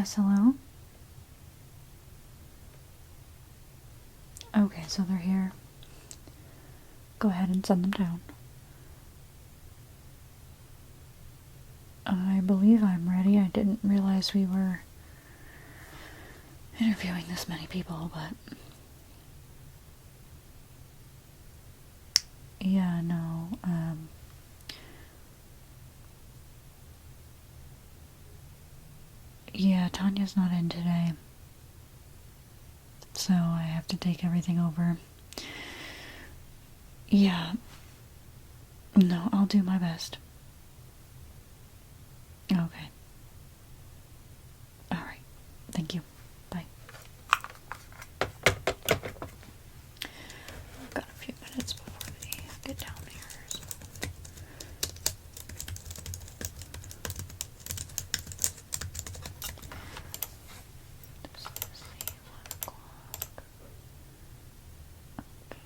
Yes, hello? Okay, so they're here. Go ahead and send them down. I believe I'm ready. I didn't realize we were interviewing this many people, but... Yeah, no, yeah, Tanya's not in today. So I have to take everything over. Yeah. No, I'll do my best. Okay. Alright. Thank you. Bye. I've got a few minutes before they get down here. So. Just see, 1 o'clock. Okay.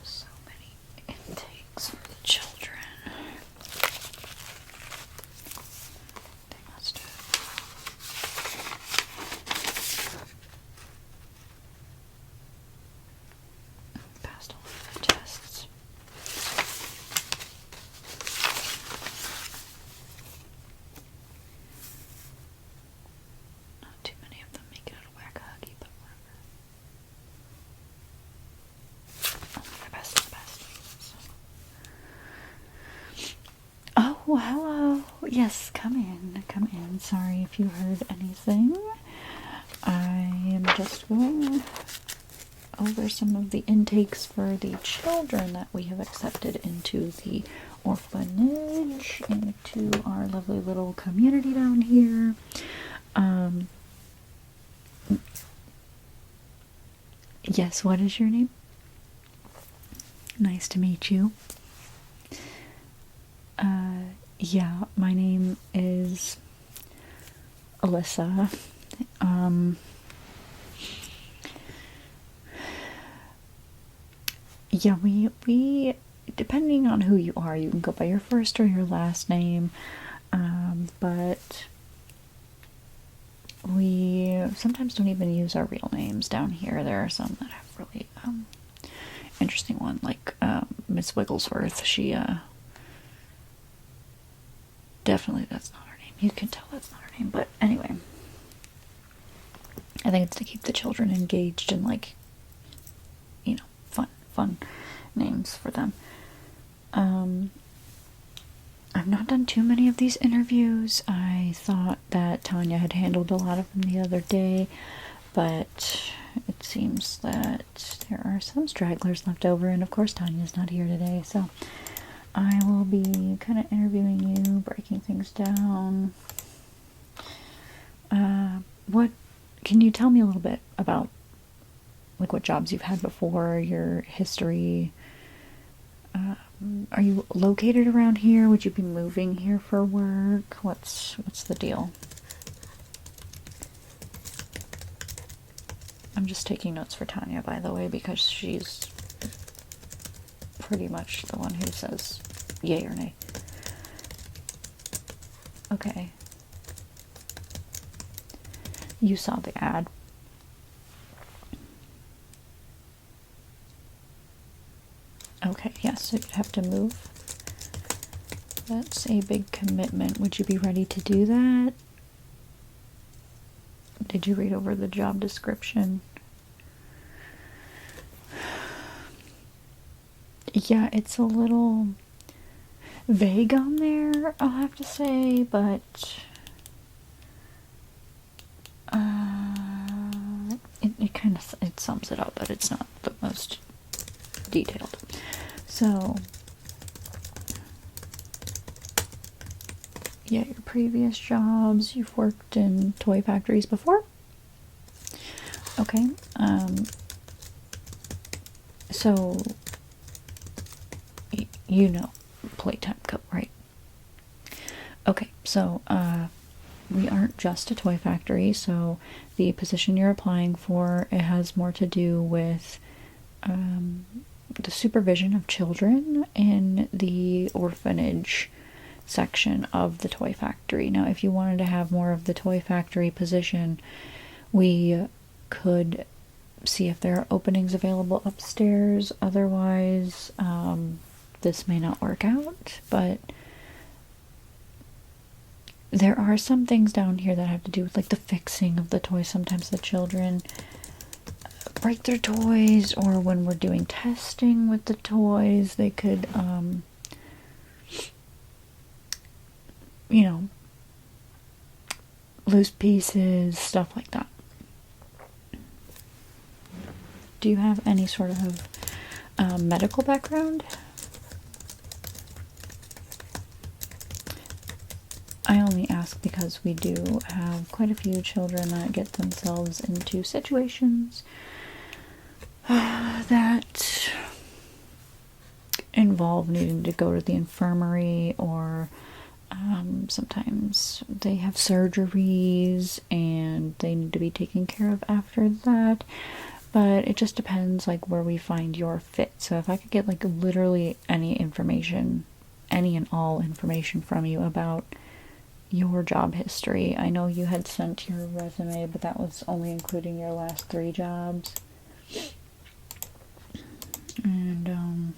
So many intakes for the children. They must have passed all of the tests. Not too many of them make it out of Whack-A-Huggy, but whatever. I'll do my best, Oh, hello. Yes, come in. Come in. Sorry if you heard anything. I am just going over some of the intakes for the children that we have accepted into the orphanage, into our lovely little community down here. Yes, what is your name? Nice to meet you. Yeah, my name is Alyssa. Yeah, we depending on who you are, you can go by your first or your last name, but we sometimes don't even use our real names down here. There are some that have really interesting one, like Miss Wigglesworth. She definitely, that's not her name. You can tell that's not her name, but anyway, I think it's to keep the children engaged and, like, you know, fun names for them. I've not done too many of these interviews. I thought that Tanya had handled a lot of them the other day, but it seems that there are some stragglers left over, and of course Tanya's not here today, so I will be kind of interviewing you, breaking things down. What can you tell me a little bit about, like, what jobs you've had before, your history? Are you located around here? Would you be moving here for work? What's the deal? I'm just taking notes for Tanya, by the way, because she's pretty much the one who says yay or nay. Okay. You saw the ad. Okay, yes, so you'd have to move. That's a big commitment. Would you be ready to do that? Did you read over the job description? Yeah, it's a little vague on there, I'll have to say, but it kind of sums it up, but it's not the most detailed. So, yeah, your previous jobs, you've worked in toy factories before? Okay, So, you know Playtime Co, right? Okay, so, we aren't just a toy factory, so the position you're applying for, it has more to do with the supervision of children in the orphanage section of the toy factory. Now, if you wanted to have more of the toy factory position, we could see if there are openings available upstairs. Otherwise, this may not work out, but there are some things down here that have to do with like the fixing of the toys. Sometimes the children break their toys, or when we're doing testing with the toys, they could you know, loose pieces, stuff like that. Do you have any sort of medical background? I only ask because we do have quite a few children that get themselves into situations that involve needing to go to the infirmary, or sometimes they have surgeries and they need to be taken care of after that. But it just depends like where we find your fit. So if I could get like literally any information, any and all information from you about your job history. I know you had sent your resume, but that was only including your last 3 jobs. And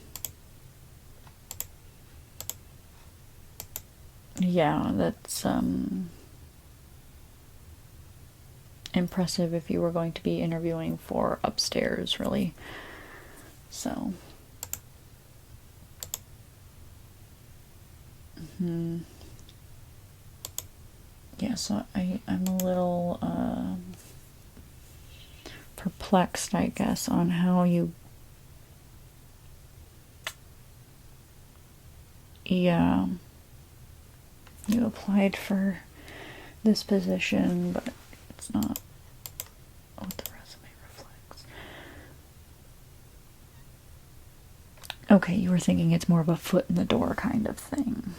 yeah, that's impressive if you were going to be interviewing for upstairs, really. So yeah, so I'm a little perplexed, I guess, on how you applied for this position, but it's not what the resume reflects. Okay, you were thinking it's more of a foot in the door kind of thing.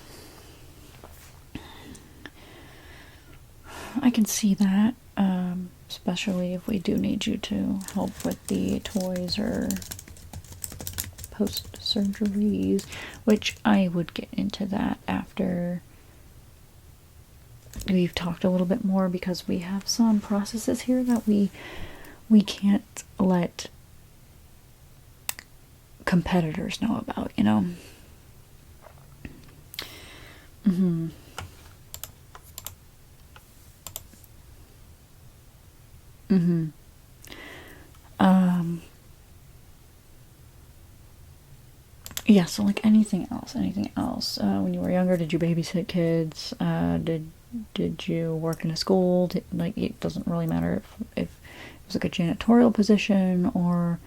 I can see that, especially if we do need you to help with the toys or post-surgeries, which I would get into that after we've talked a little bit more, because we have some processes here that we can't let competitors know about, you know? Yeah, so like anything else. When you were younger, did you babysit kids? Did you work in a school? Like, it doesn't really matter if it was like a janitorial position or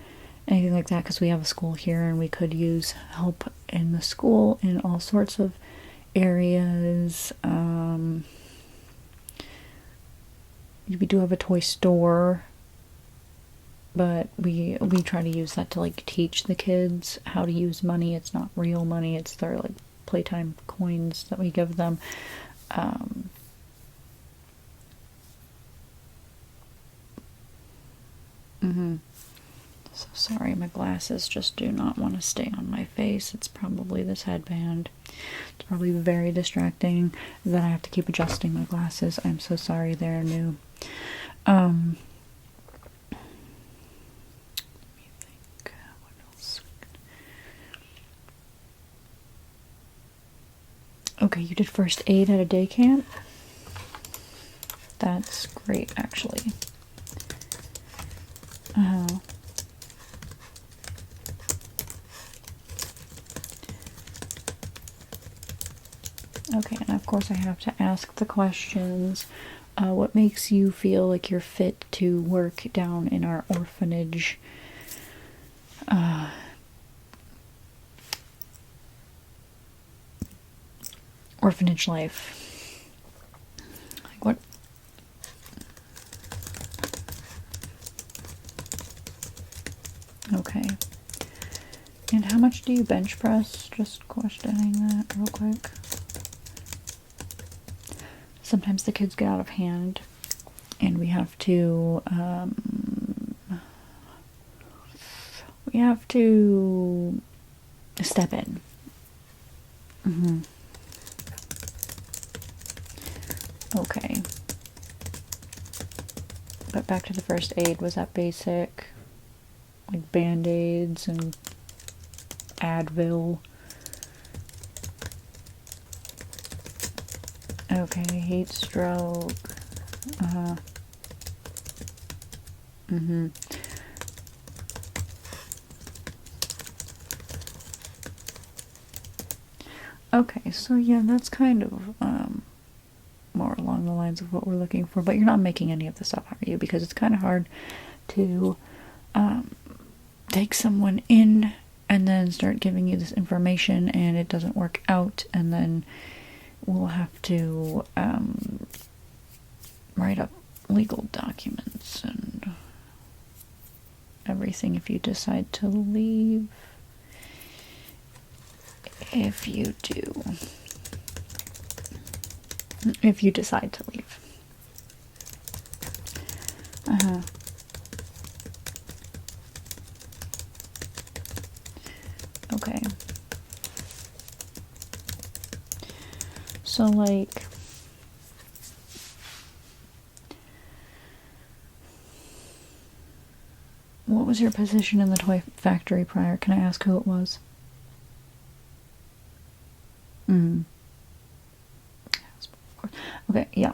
anything like that, because we have a school here and we could use help in the school in all sorts of areas. We do have a toy store, but we try to use that to like teach the kids how to use money. It's not real money, it's their like Playtime coins that we give them. So sorry, my glasses just do not want to stay on my face. It's probably this headband. It's probably very distracting that I have to keep adjusting my glasses. I'm so sorry, they're new. Let me think. What else? Okay, you did first aid at a day camp. That's great, actually. Okay, and of course I have to ask the questions. What makes you feel like you're fit to work down in our orphanage? Orphanage life. Like what? Okay. And how much do you bench press? Just questioning that real quick. Sometimes the kids get out of hand and we have to step in. Okay. But back to the first aid, was that basic? Like Band-Aids and Advil. Okay, heat stroke. Okay, so yeah, that's kind of more along the lines of what we're looking for, but you're not making any of this up, are you? Because it's kind of hard to take someone in and then start giving you this information and it doesn't work out, and then we'll have to write up legal documents and everything if you decide to leave. If you decide to leave. Okay. So, like, what was your position in the toy factory prior? Can I ask who it was? Okay, yeah.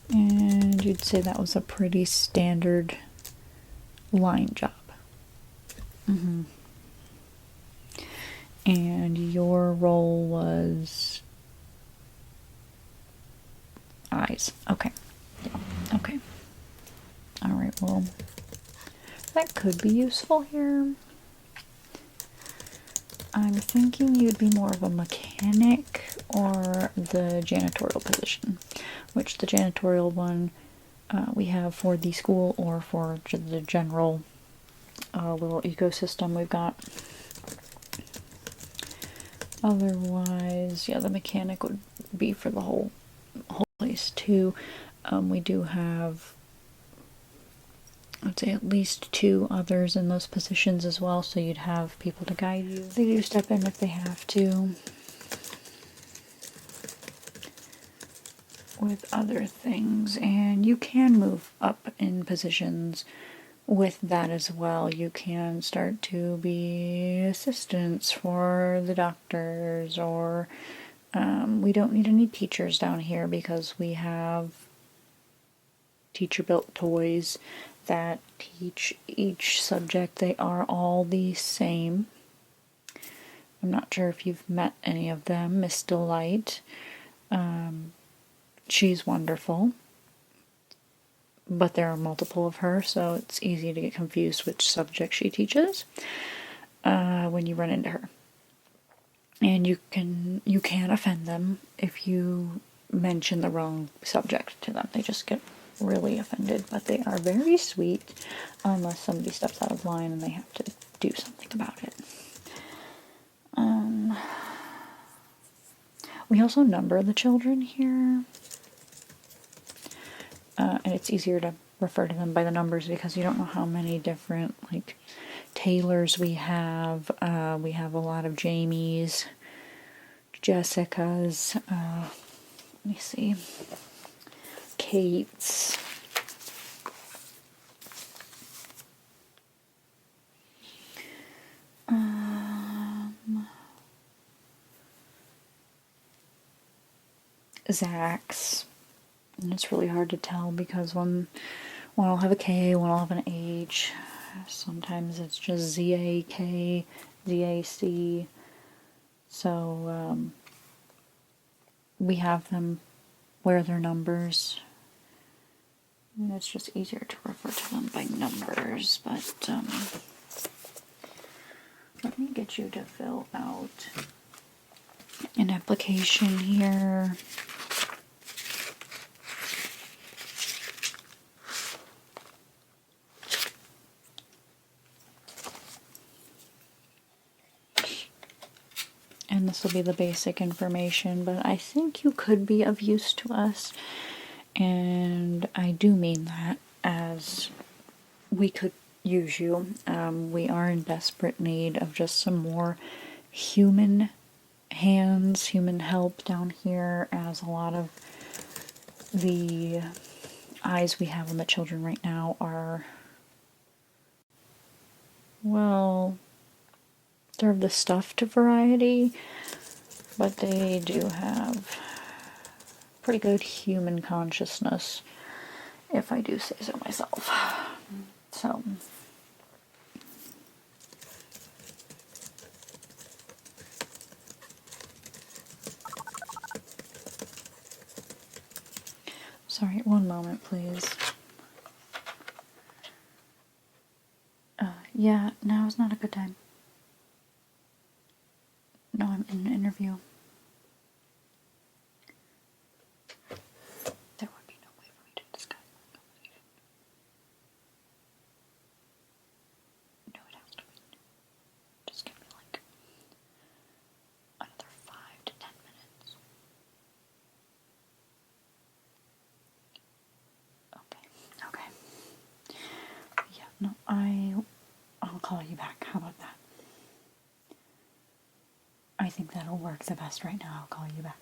And you'd say that was a pretty standard line job. And your role was eyes. Okay. Yeah. Okay. Alright, well, that could be useful here. I'm thinking you'd be more of a mechanic or the janitorial position, which the janitorial one we have for the school or for the general little ecosystem we've got. Otherwise, yeah, the mechanic would be for the whole place too. We do have, I'd say, at least 2 others in those positions as well, so you'd have people to guide you. They do step in if they have to. With other things, and you can move up in positions with that as well. You can start to be assistants for the doctors, or we don't need any teachers down here because we have teacher-built toys that teach each subject. They are all the same. I'm not sure if you've met any of them. Miss Delight. She's wonderful. But there are multiple of her, so it's easy to get confused which subject she teaches when you run into her. And you can offend them if you mention the wrong subject to them. They just get really offended, but they are very sweet unless somebody steps out of line and they have to do something about it. We also number the children here, and it's easier to refer to them by the numbers because you don't know how many different, like, Taylors we have. We have a lot of Jamies, Jessicas, let me see, Kates, Zach's. And it's really hard to tell because one will have a K, one will have an H. Sometimes it's just Z-A-K, Z-A-C. So we have them wear their numbers. And it's just easier to refer to them by numbers. But let me get you to fill out an application here. again, this will be the basic information, but I think you could be of use to us. And I do mean that, as we could use you. We are in desperate need of just some more human hands, human help down here, as a lot of the eyes we have on the children right now are, well, they're of the stuffed variety, but they do have pretty good human consciousness, if I do say so myself. So, sorry, one moment, please. Yeah, now is not a good time. No, I'm in an interview. There would be no way for me to discuss my conversation. No, it has to be. Just give me like another 5 to 10 minutes. Okay. Yeah, no, I'll call you back. How about that? I think that'll work the best right now. I'll call you back.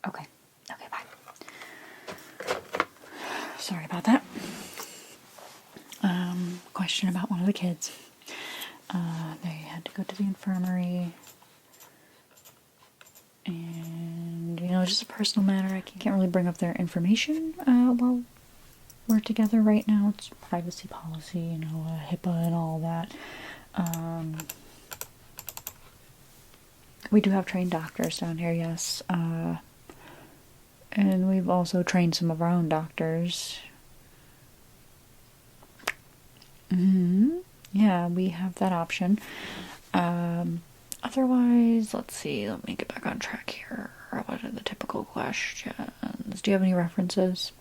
Okay. Okay, bye. Sorry about that. Question about one of the kids. They had to go to the infirmary. And, just a personal matter. I can't really bring up their information while we're together right now. It's privacy policy, HIPAA and all that. We do have trained doctors down here, yes. And we've also trained some of our own doctors. Yeah, we have that option. Otherwise, let's see. Let me get back on track here. What are the typical questions? Do you have any references?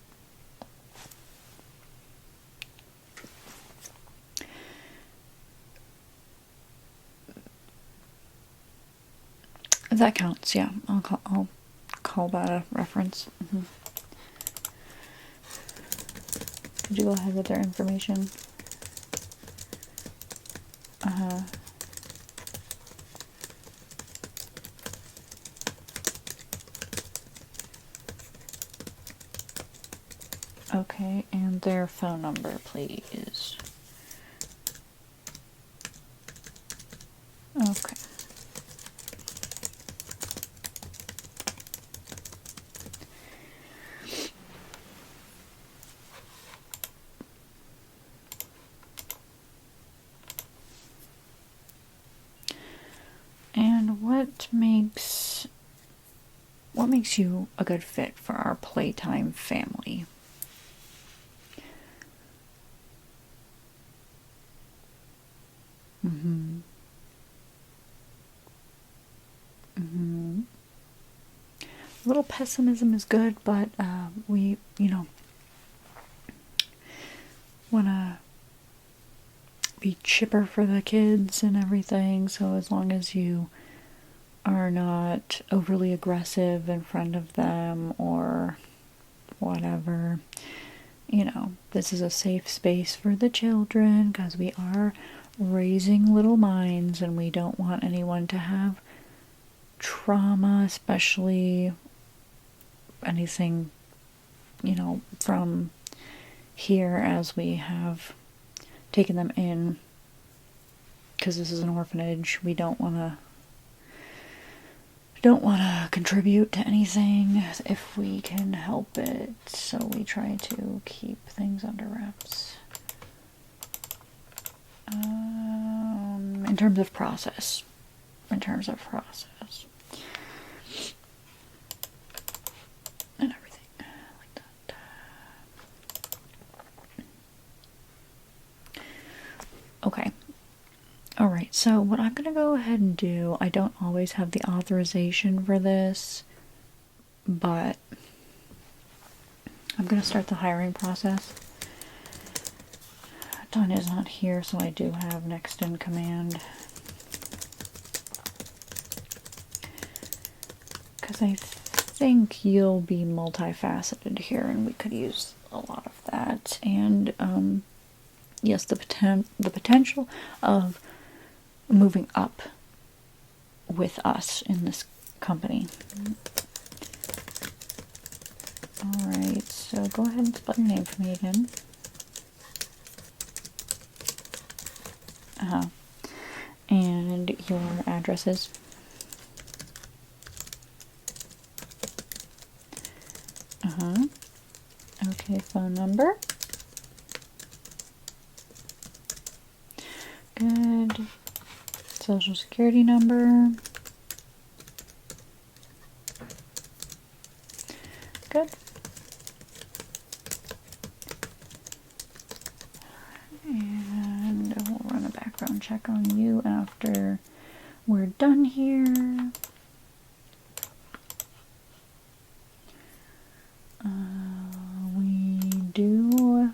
That counts, yeah. I'll call that a reference. Could you go ahead with their information? Okay, and their phone number, please. Okay. And what makes you a good fit for our Playtime family? A little pessimism is good, but we, want to be chipper for the kids and everything, so as long as you are not overly aggressive in front of them or whatever, this is a safe space for the children, because we are raising little minds and we don't want anyone to have trauma, especially anything, from here, as we have taken them in, because this is an orphanage. We don't want to contribute to anything if we can help it, so we try to keep things under wraps. In terms of process. And everything like that. Okay. Alright, so what I'm going to go ahead and do, I don't always have the authorization for this, but I'm going to start the hiring process. Tanya's not here, so I do have next in command. because I think you'll be multifaceted here, and we could use a lot of that. And yes, the potential of moving up with us in this company. Alright, so go ahead and spell your name for me again. And your addresses. Okay, phone number. Good. Social security number. Good. And we'll run a background check on you after we're done here. We do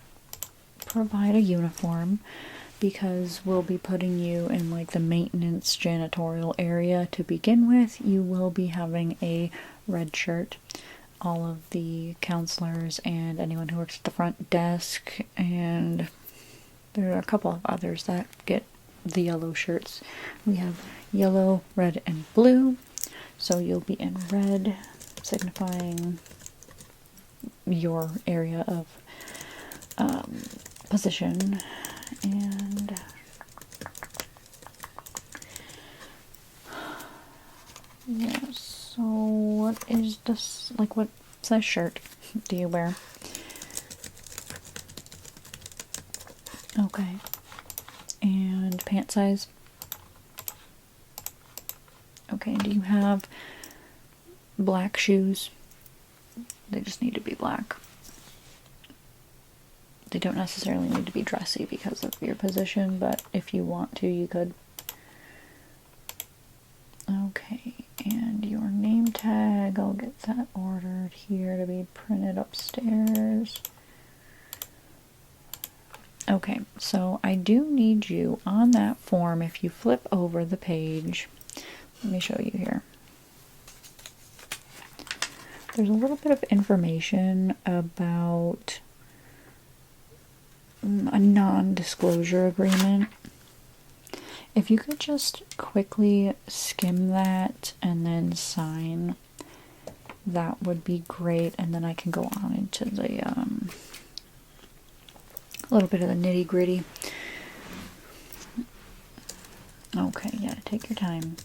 provide a uniform because we'll be putting you in like the maintenance janitorial area to begin with. You will be having a red shirt. All of the counselors and anyone who works at the front desk, and there are a couple of others that get the yellow shirts. We have yellow, red, and blue. So you'll be in red, signifying your area of position. And yes, so what is this, like what size shirt do you wear? Okay. And pant size? Okay, do you have black shoes? They just need to be black. They don't necessarily need to be dressy because of your position, but if you want to, you could. Okay, and your name tag, I'll get that ordered here to be printed upstairs. Okay, so I do need you on that form, if you flip over the page, let me show you here. There's a little bit of information about a non-disclosure agreement. If you could just quickly skim that and then sign, that would be great, and then I can go on into the a little bit of the nitty-gritty. Okay, yeah, take your time.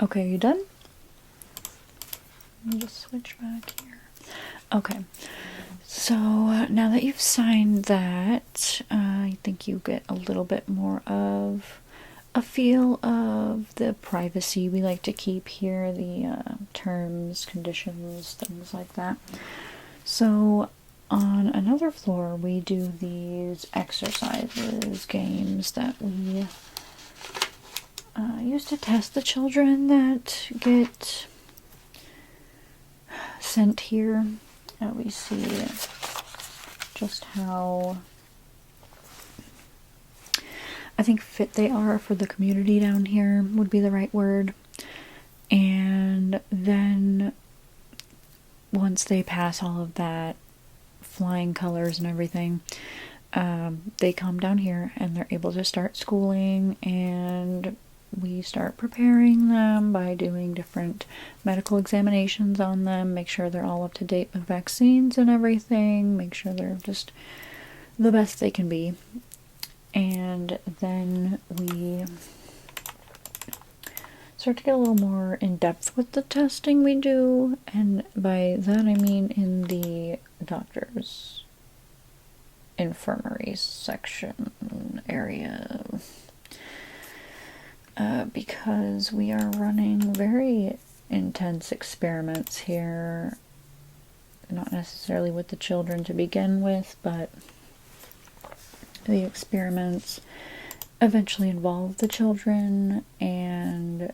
Okay, you done? Let me just switch back here. Okay, so now that you've signed that, I think you get a little bit more of a feel of the privacy we like to keep here, the terms, conditions, things like that. So on another floor, we do these exercises, games that we used to test the children that get sent here. We see just how, I think, fit they are for the community down here would be the right word. And then once they pass all of that flying colors and everything, they come down here and they're able to start schooling, and we start preparing them by doing different medical examinations on them, make sure they're all up to date with vaccines and everything, make sure they're just the best they can be. And then we start to get a little more in depth with the testing we do, and by that I mean in the doctor's infirmary section area, because we are running very intense experiments here, not necessarily with the children to begin with, but the experiments eventually involve the children. And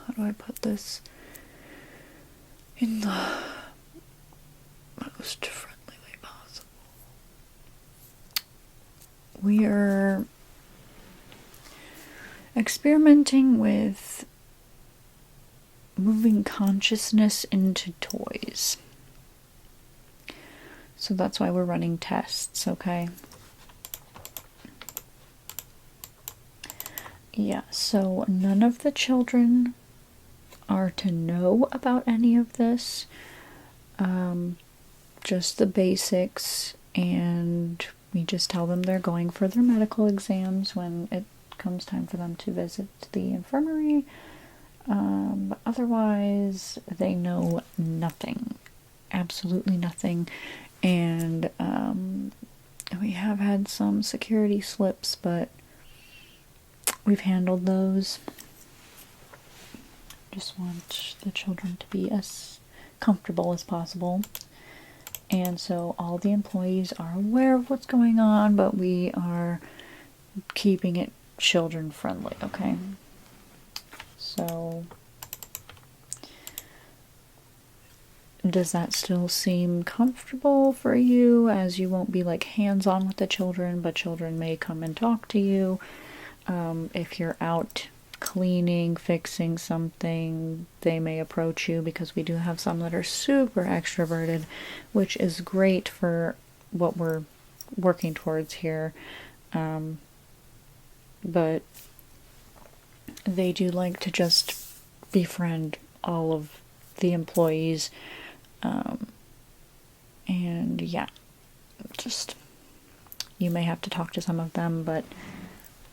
how do I put this in the most friendly way possible? We are experimenting with moving consciousness into toys. So that's why we're running tests, okay? Yeah, so none of the children are to know about any of this. Just the basics, and we just tell them they're going for their medical exams when it comes time for them to visit the infirmary. But otherwise, they know nothing. Absolutely nothing. And we have had some security slips, but we've handled those. Just want the children to be as comfortable as possible. And so all the employees are aware of what's going on, but we are keeping it children friendly, okay? So does that still seem comfortable for you, as you won't be like hands-on with the children, but children may come and talk to you? If you're out cleaning, fixing something, they may approach you, because we do have some that are super extroverted, which is great for what we're working towards here. But they do like to just befriend all of the employees. And yeah, just, you may have to talk to some of them, but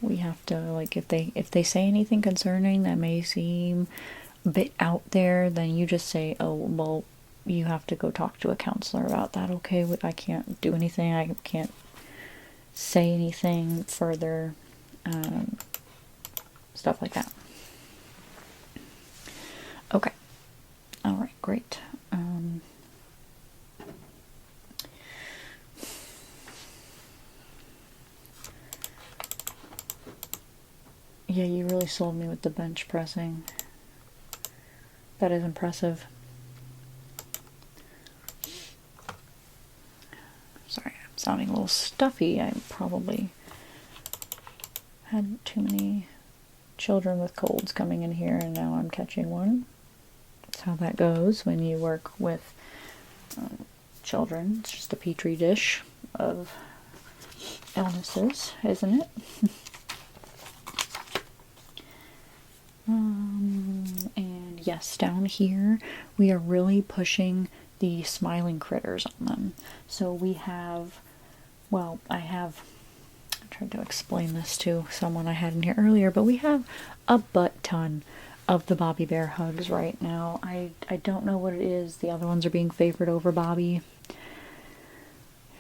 we have to, like, if they say anything concerning that may seem a bit out there, then you just say, oh, well, you have to go talk to a counselor about that, okay? I can't do anything, I can't say anything further, stuff like that. Okay. Alright, great. Yeah, you really sold me with the bench pressing. That is impressive. Sorry, I'm sounding a little stuffy. I probably had too many children with colds coming in here, and now I'm catching one. That's how that goes when you work with children. It's just a petri dish of illnesses, isn't it? And yes, down here we are really pushing the smiling critters on them. So we have, well, I tried to explain this to someone I had in here earlier, but we have a butt ton of the Bobby Bear hugs right now. I don't know what it is. The other ones are being favored over Bobby,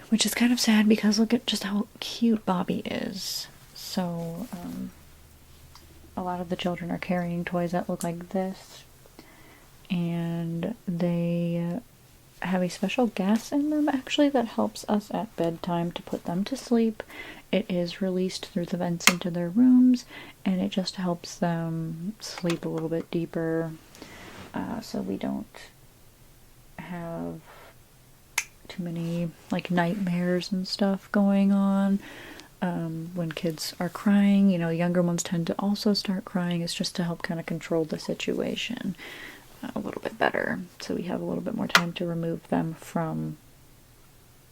which is kind of sad, because look at just how cute Bobby is. So, a lot of the children are carrying toys that look like this, and they have a special gas in them, actually, that helps us at bedtime to put them to sleep. It is released through the vents into their rooms, and it just helps them sleep a little bit deeper, so we don't have too many like nightmares and stuff going on. When kids are crying, younger ones tend to also start crying. It's just to help kind of control the situation a little bit better, so we have a little bit more time to remove them from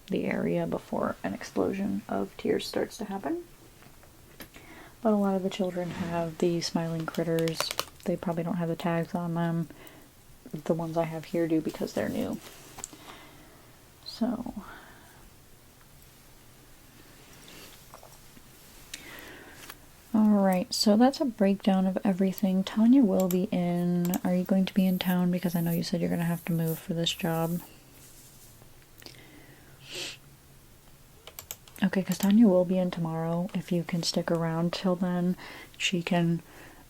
the area before an explosion of tears starts to happen. But a lot of the children have the smiling critters. They probably don't have the tags on them. The ones I have here do, because they're new. So Alright, so that's a breakdown of everything. Tanya will be in. Are you going to be in town? Because I know you said you're going to have to move for this job. Okay, because Tanya will be in tomorrow. If you can stick around till then, she can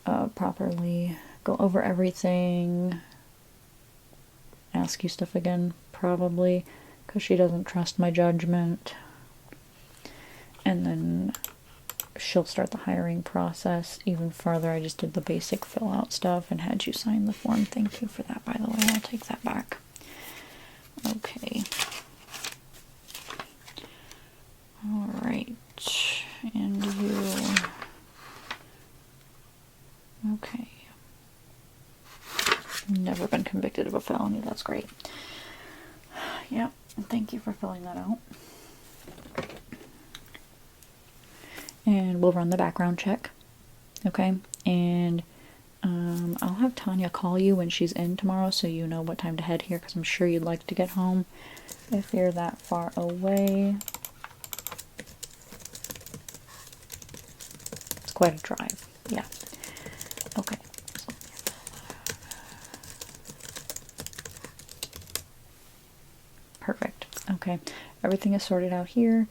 properly go over everything, ask you stuff again, probably, because she doesn't trust my judgment. And then she'll start the hiring process even further. I just did the basic fill out stuff and had you sign the form. Thank you for that, by the way. I'll take that back. Okay. Alright. And you... Okay. Never been convicted of a felony. That's great. Yep. Thank you for filling that out. And we'll run the background check. Okay? And I'll have Tanya call you when she's in tomorrow so you know what time to head here, because I'm sure you'd like to get home if you're that far away. It's quite a drive. Yeah. Okay. Perfect. Okay. Everything is sorted out here.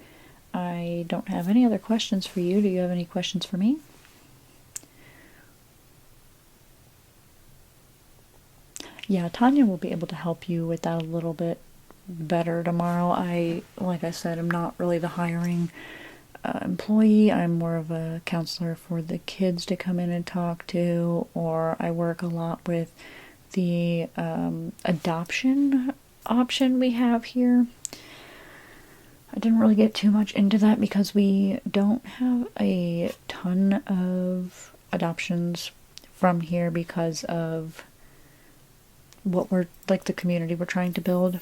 I don't have any other questions for you. Do you have any questions for me? Yeah, Tanya will be able to help you with that a little bit better tomorrow. Like I said, I'm not really the hiring employee. I'm more of a counselor for the kids to come in and talk to, or I work a lot with the adoption option we have here. I didn't really get too much into that because we don't have a ton of adoptions from here because of what we're, like, the community we're trying to build.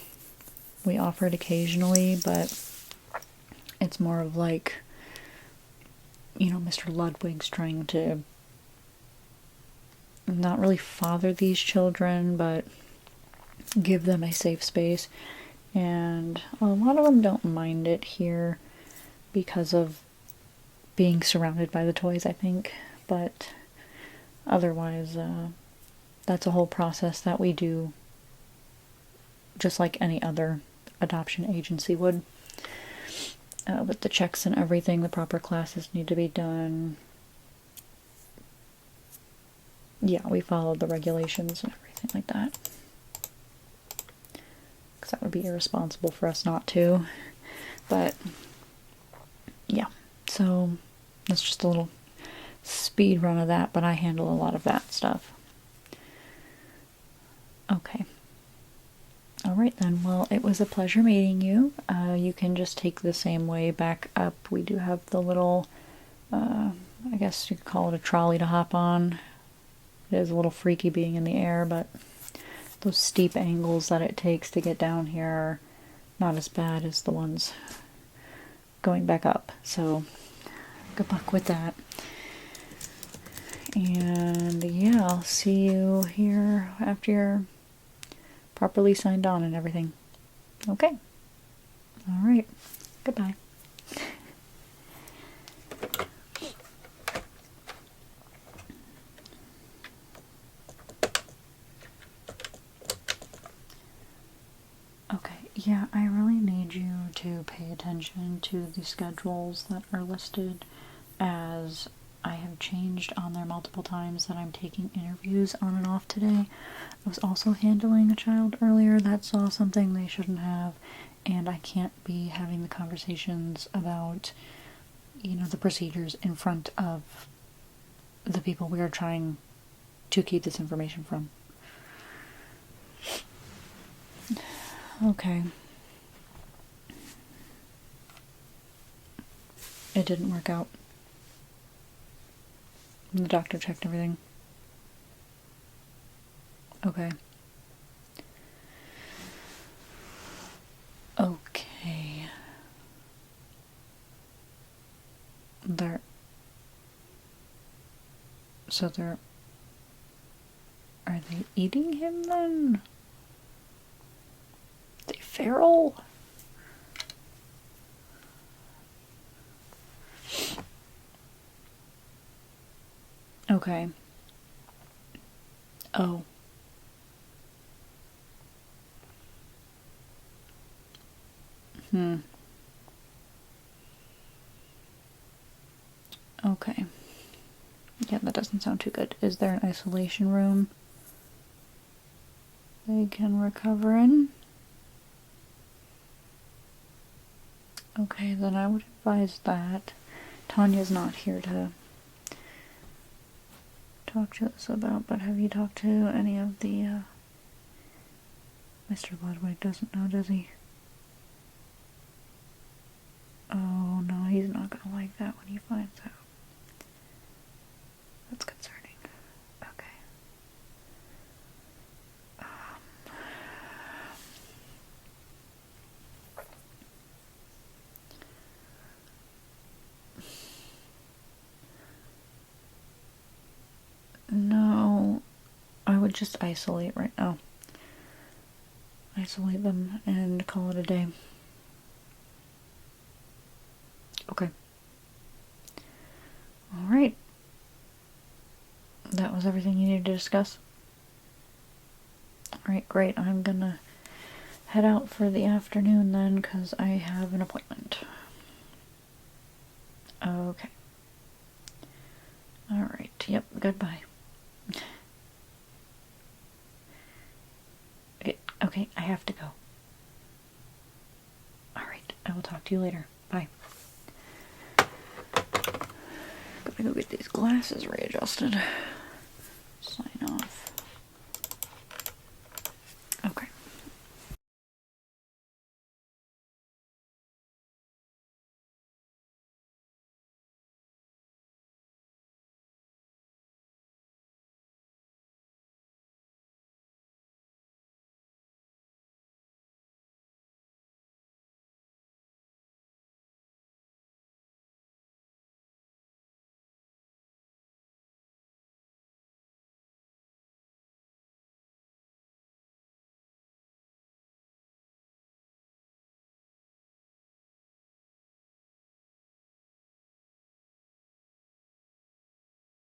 We offer it occasionally, but it's more of like, you know, Mr. Ludwig's trying to not really father these children, but give them a safe space. And a lot of them don't mind it here because of being surrounded by the toys, I think. But otherwise, that's a whole process that we do just like any other adoption agency would. With the checks and everything, the proper classes need to be done. Yeah, we follow the regulations and everything like that. Because that would be irresponsible for us not to. But, yeah. So, that's just a little speed run of that, but I handle a lot of that stuff. Okay. Alright then, well, it was a pleasure meeting you. You can just take the same way back up. We do have the little, I guess you could call it a trolley to hop on. It is a little freaky being in the air, but those steep angles that it takes to get down here are not as bad as the ones going back up. So, good luck with that. And yeah, I'll see you here after you're properly signed on and everything. Okay. Alright. Goodbye. Okay, yeah, I really need you to pay attention to the schedules that are listed, as I have changed on there multiple times that I'm taking interviews on and off today. I was also handling a child earlier that saw something they shouldn't have, and I can't be having the conversations about, you know, the procedures in front of the people we are trying to keep this information from. Okay. It didn't work out. The doctor checked everything. Okay. Okay. Are they eating him then? Are they feral? Okay. Oh. Okay. Yeah, that doesn't sound too good. Is there an isolation room they can recover in? Okay, then I would advise that. Tanya's not here to talk to us about, but have you talked to any of the, Mr. Ludwig doesn't know, does he? Oh, no, he's not gonna like that when he finds out. That's concerning. Okay. No, I would just isolate right now. Isolate them and call it a day. Okay. Alright. That was everything you needed to discuss? Alright, great. I'm gonna head out for the afternoon then, because I have an appointment. Okay. Alright, yep, goodbye. Okay, I have to go. Alright, I will talk to you later. Bye. Gotta go get these glasses readjusted. Sign off.